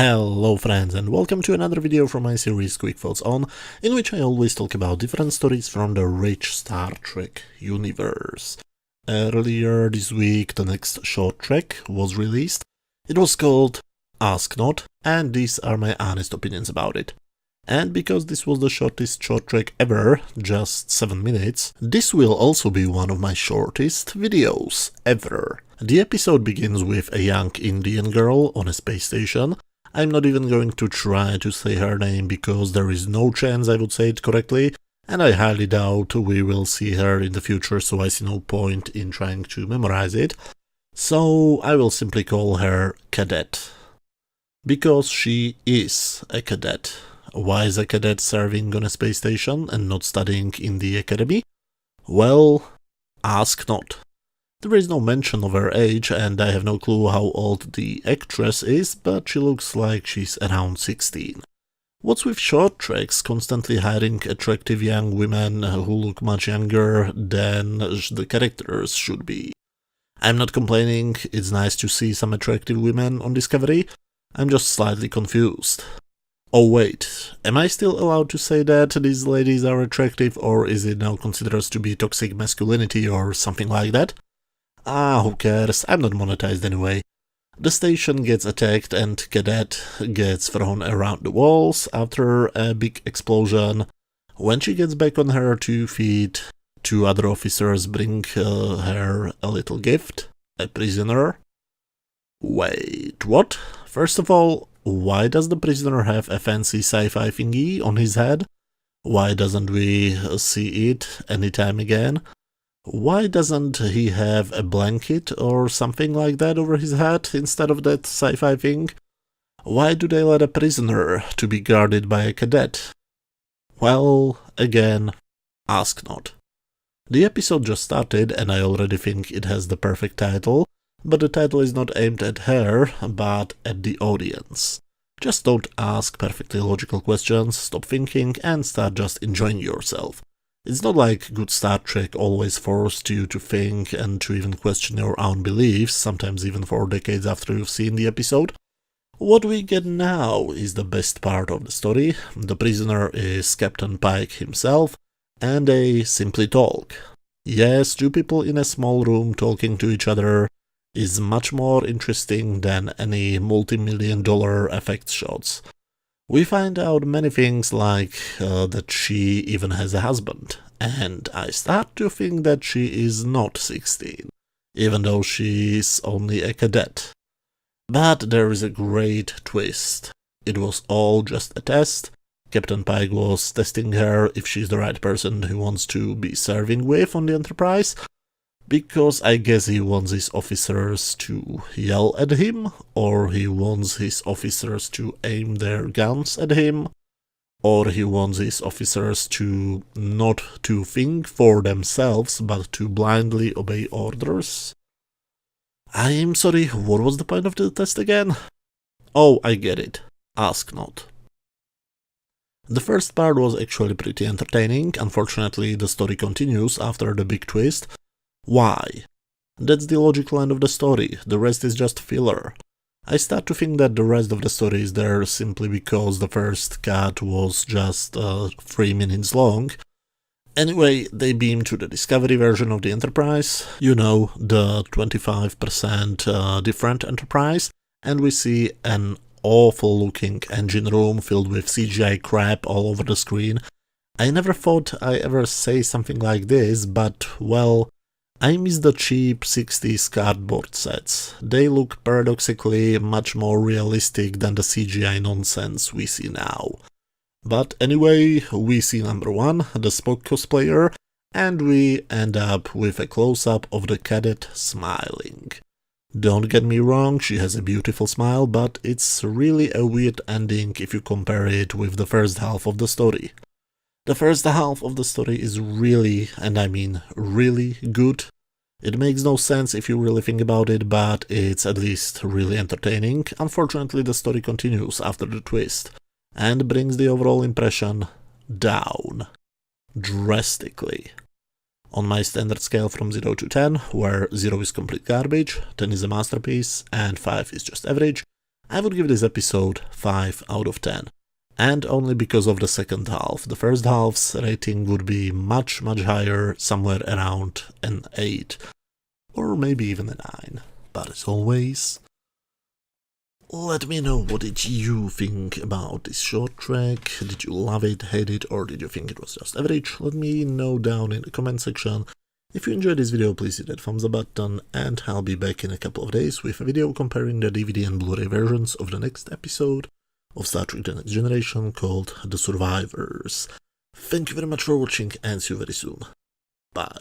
Hello friends, and welcome to another video from my series Quick Thoughts On, in which I always talk about different stories from the rich Star Trek universe. Earlier this week the next short trek was released. It was called Ask Not, and these are my honest opinions about it. And because this was the shortest short trek ever, just 7 minutes, this will also be one of my shortest videos ever. The episode begins with a young Indian girl on a space station. I'm not even going to try to say her name because there is no chance I would say it correctly, and I highly doubt we will see her in the future, so I see no point in trying to memorize it. So I will simply call her Cadet. Because she is a cadet. Why is a cadet serving on a space station and not studying in the academy? Well, ask not. There is no mention of her age, and I have no clue how old the actress is, but she looks like she's around 16. What's with short treks constantly hiring attractive young women who look much younger than the characters should be? I'm not complaining, it's nice to see some attractive women on Discovery, I'm just slightly confused. Oh wait, am I still allowed to say that these ladies are attractive, or is it now considered to be toxic masculinity or something like that? Who cares, I'm not monetized anyway. The station gets attacked and Cadet gets thrown around the walls after a big explosion. When she gets back on her 2 feet, 2 other officers bring her a little gift, a prisoner. Wait, what? First of all, why does the prisoner have a fancy sci-fi thingy on his head? Why doesn't we see it anytime again? Why doesn't he have a blanket or something like that over his head instead of that sci-fi thing? Why do they let a prisoner to be guarded by a cadet? Well, again, ask not. The episode just started and I already think it has the perfect title, but the title is not aimed at her, but at the audience. Just don't ask perfectly logical questions, stop thinking and start just enjoying yourself. It's not like good Star Trek always forced you to think and to even question your own beliefs, sometimes even for decades after you've seen the episode. What we get now is the best part of the story. The prisoner is Captain Pike himself, and they simply talk. Yes, 2 people in a small room talking to each other is much more interesting than any multi-million-dollar effects shots. We find out many things like that she even has a husband, and I start to think that she is not 16, even though she's only a cadet. But there is a great twist. It was all just a test. Captain Pike was testing her if she's the right person he wants to be serving with on the Enterprise, because I guess he wants his officers to yell at him, or he wants his officers to aim their guns at him, or he wants his officers to not to think for themselves, but to blindly obey orders. I'm sorry, what was the point of the test again? Oh, I get it. Ask not. The first part was actually pretty entertaining. Unfortunately, the story continues after the big twist. Why? That's the logical end of the story, the rest is just filler. I start to think that the rest of the story is there simply because the first cut was just 3 minutes long. Anyway, they beam to the Discovery version of the Enterprise, you know, the 25% different Enterprise, and we see an awful looking engine room filled with CGI crap all over the screen. I never thought I'd ever say something like this, but well, I miss the cheap 60s cardboard sets. They look paradoxically much more realistic than the CGI nonsense we see now. But anyway, we see number 1, the Spock cosplayer, and we end up with a close-up of the cadet smiling. Don't get me wrong, she has a beautiful smile, but it's really a weird ending if you compare it with the first half of the story. The first half of the story is really, and I mean really, good. It makes no sense if you really think about it, but it's at least really entertaining. Unfortunately, the story continues after the twist, and brings the overall impression down. Drastically. On my standard scale from 0 to 10, where 0 is complete garbage, 10 is a masterpiece, and 5 is just average, I would give this episode 5 out of 10. And only because of the second half. The first half's rating would be much higher, somewhere around an 8. Or maybe even a 9. But as always, let me know what did you think about this short track. Did you love it, hate it, or did you think it was just average? Let me know down in the comment section. If you enjoyed this video, please hit that thumbs up button, and I'll be back in a couple of days with a video comparing the DVD and Blu-ray versions of the next episode of Star Trek The Next Generation called The Survivors. Thank you very much for watching, and see you very soon. Bye.